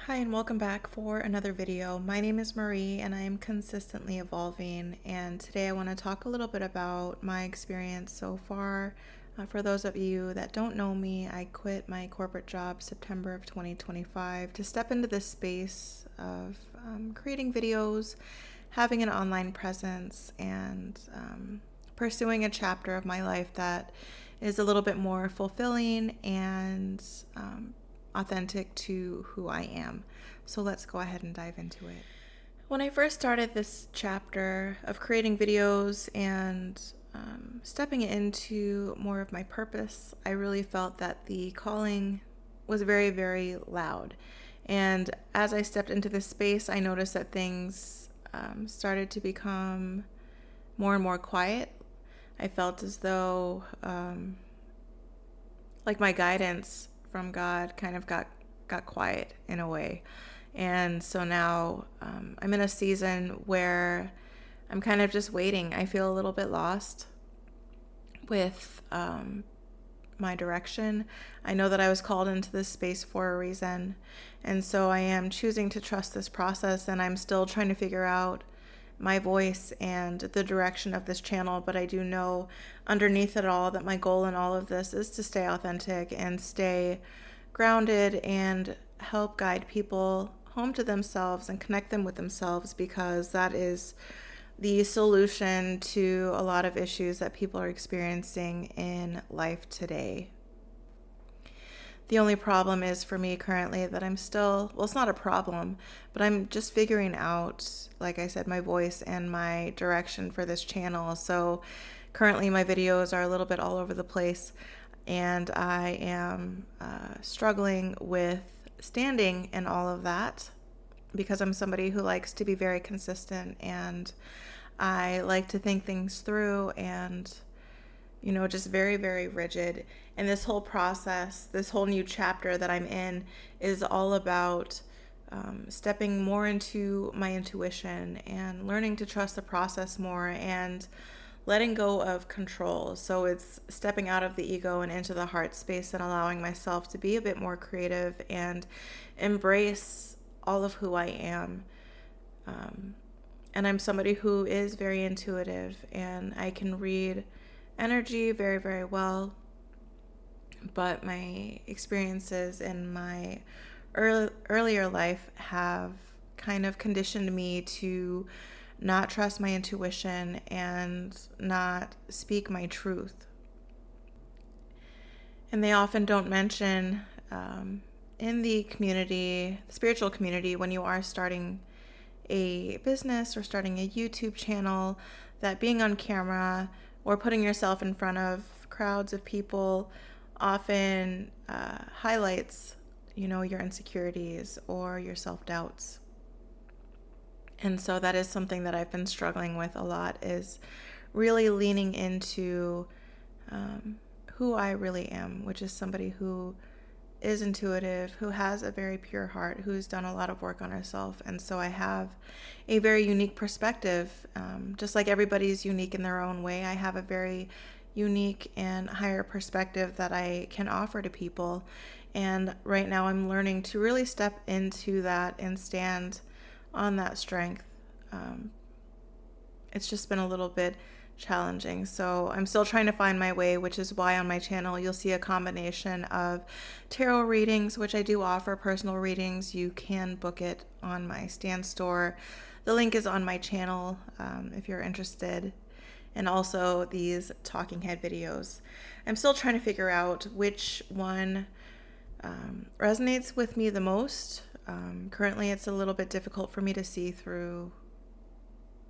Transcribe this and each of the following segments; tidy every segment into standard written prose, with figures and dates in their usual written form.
Hi and welcome back for another video. My name is Marie and I am consistently evolving, and today I want to talk a little bit about my experience so far. For those of you that don't know me, I quit my corporate job September of 2025 to step into this space of creating videos, having an online presence, and pursuing a chapter of my life that is a little bit more fulfilling and authentic to who I am. So let's go ahead and dive into it. When I first started this chapter of creating videos and stepping into more of my purpose, I really felt that the calling was very, very loud. And as I stepped into this space, I noticed that things started to become more and more quiet. I felt as though like my guidance from God kind of got quiet in a way. And so now I'm in a season where I'm kind of just waiting. I feel a little bit lost with my direction. I know that I was called into this space for a reason. And so I am choosing to trust this process, and I'm still trying to figure out my voice and the direction of this channel. But I do know underneath it all that my goal in all of this is to stay authentic and stay grounded and help guide people home to themselves and connect them with themselves, because that is the solution to a lot of issues that people are experiencing in life today. The only problem is for me currently that I'm still, well, it's not a problem, but I'm just figuring out, like I said, my voice and my direction for this channel. So currently my videos are a little bit all over the place, and I am struggling with standing in all of that because I'm somebody who likes to be very consistent, and I like to think things through and just very, very rigid. And this whole process, this whole new chapter that I'm in, is all about stepping more into my intuition and learning to trust the process more and letting go of control. So it's stepping out of the ego and into the heart space and allowing myself to be a bit more creative and embrace all of who I am. And I'm somebody who is very intuitive, and I can read energy very, very well. But my experiences in my earlier life have kind of conditioned me to not trust my intuition and not speak my truth. And they often don't mention in the community, the spiritual community, when you are starting a business or starting a YouTube channel, that being on camera or putting yourself in front of crowds of people often highlights, your insecurities or your self-doubts. And so that is something that I've been struggling with a lot, is really leaning into who I really am, which is somebody who is intuitive, who has a very pure heart, who's done a lot of work on herself. And so I have a very unique perspective. Just like everybody's unique in their own way, I have a very unique and higher perspective that I can offer to people. And right now I'm learning to really step into that and stand on that strength. It's just been a little bit challenging. So I'm still trying to find my way, which is why on my channel you'll see a combination of tarot readings, which I do offer personal readings. You can book it on my Stan store. The link is on my channel if you're interested. And also these talking head videos. I'm still trying to figure out which one resonates with me the most. Currently it's a little bit difficult for me to see through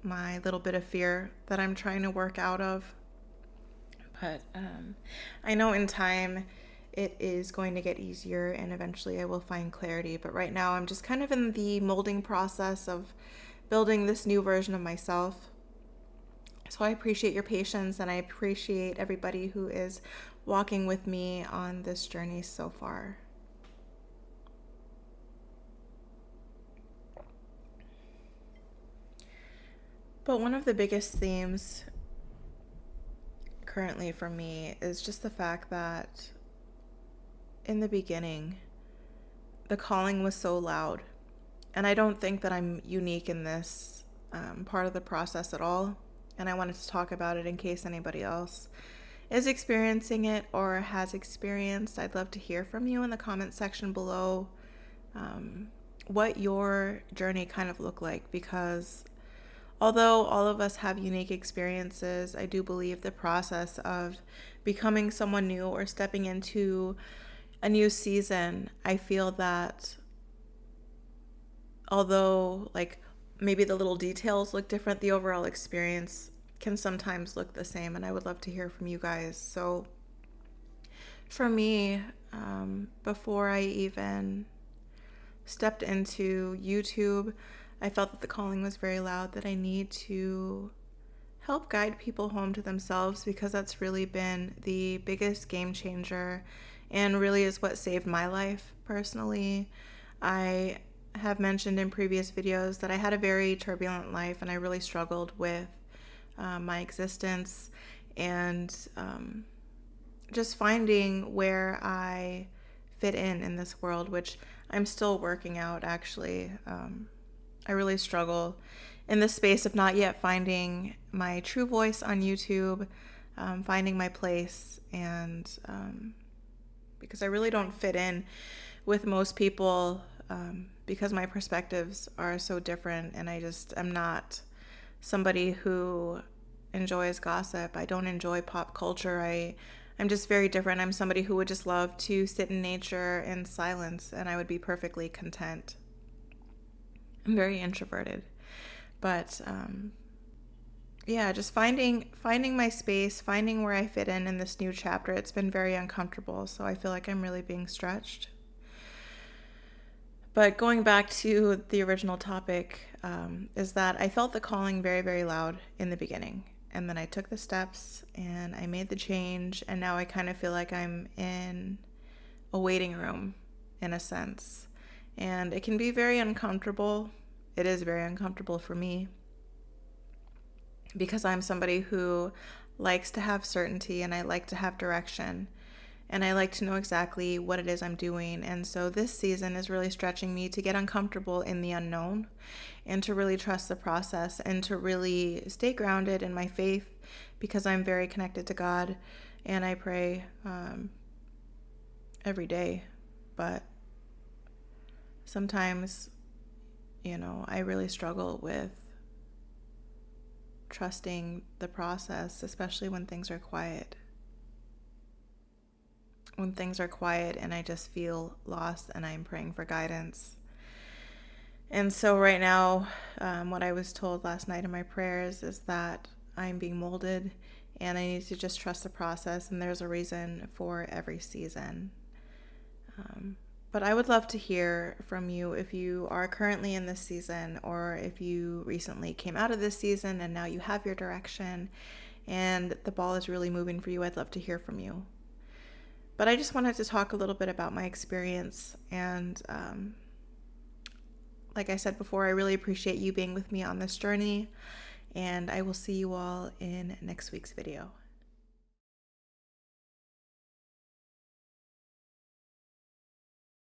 my little bit of fear that I'm trying to work out of. But I know in time it is going to get easier and eventually I will find clarity. But right now I'm just kind of in the molding process of building this new version of myself. So I appreciate your patience, and I appreciate everybody who is walking with me on this journey so far. But one of the biggest themes currently for me is just the fact that in the beginning, the calling was so loud. And I don't think that I'm unique in this part of the process at all. And I wanted to talk about it in case anybody else is experiencing it or has experienced. I'd love to hear from you in the comment section below what your journey kind of looked like, because although all of us have unique experiences, I do believe the process of becoming someone new or stepping into a new season, I feel that although like maybe the little details look different, the overall experience can sometimes look the same. And I would love to hear from you guys. So for me, before I even stepped into YouTube, I felt that the calling was very loud, that I need to help guide people home to themselves, because that's really been the biggest game changer and really is what saved my life personally. I have mentioned in previous videos that I had a very turbulent life and I really struggled with my existence and just finding where I fit in this world, which I'm still working out actually. I really struggle in the space of not yet finding my true voice on YouTube, finding my place, and because I really don't fit in with most people, because my perspectives are so different, and I'm not somebody who enjoys gossip. I don't enjoy pop culture. I'm just very different. I'm somebody who would just love to sit in nature in silence, and I would be perfectly content. I'm very introverted, but yeah, just finding my space, finding where I fit in this new chapter. It's been very uncomfortable, so I feel like I'm really being stretched. But going back to the original topic, is that I felt the calling very, very loud in the beginning. And then I took the steps and I made the change. And now I kind of feel like I'm in a waiting room in a sense. And it can be very uncomfortable. It is very uncomfortable for me, because I'm somebody who likes to have certainty and I like to have direction. And I like to know exactly what it is I'm doing. And so this season is really stretching me to get uncomfortable in the unknown and to really trust the process and to really stay grounded in my faith, because I'm very connected to God and I pray every day. But sometimes, I really struggle with trusting the process, especially when things are quiet. When things are quiet and I just feel lost and I'm praying for guidance. And so right now, what I was told last night in my prayers is that I'm being molded and I need to just trust the process, and there's a reason for every season. But I would love to hear from you if you are currently in this season, or if you recently came out of this season and now you have your direction and the ball is really moving for you. I'd love to hear from you. But I just wanted to talk a little bit about my experience. And like I said before, I really appreciate you being with me on this journey. And I will see you all in next week's video.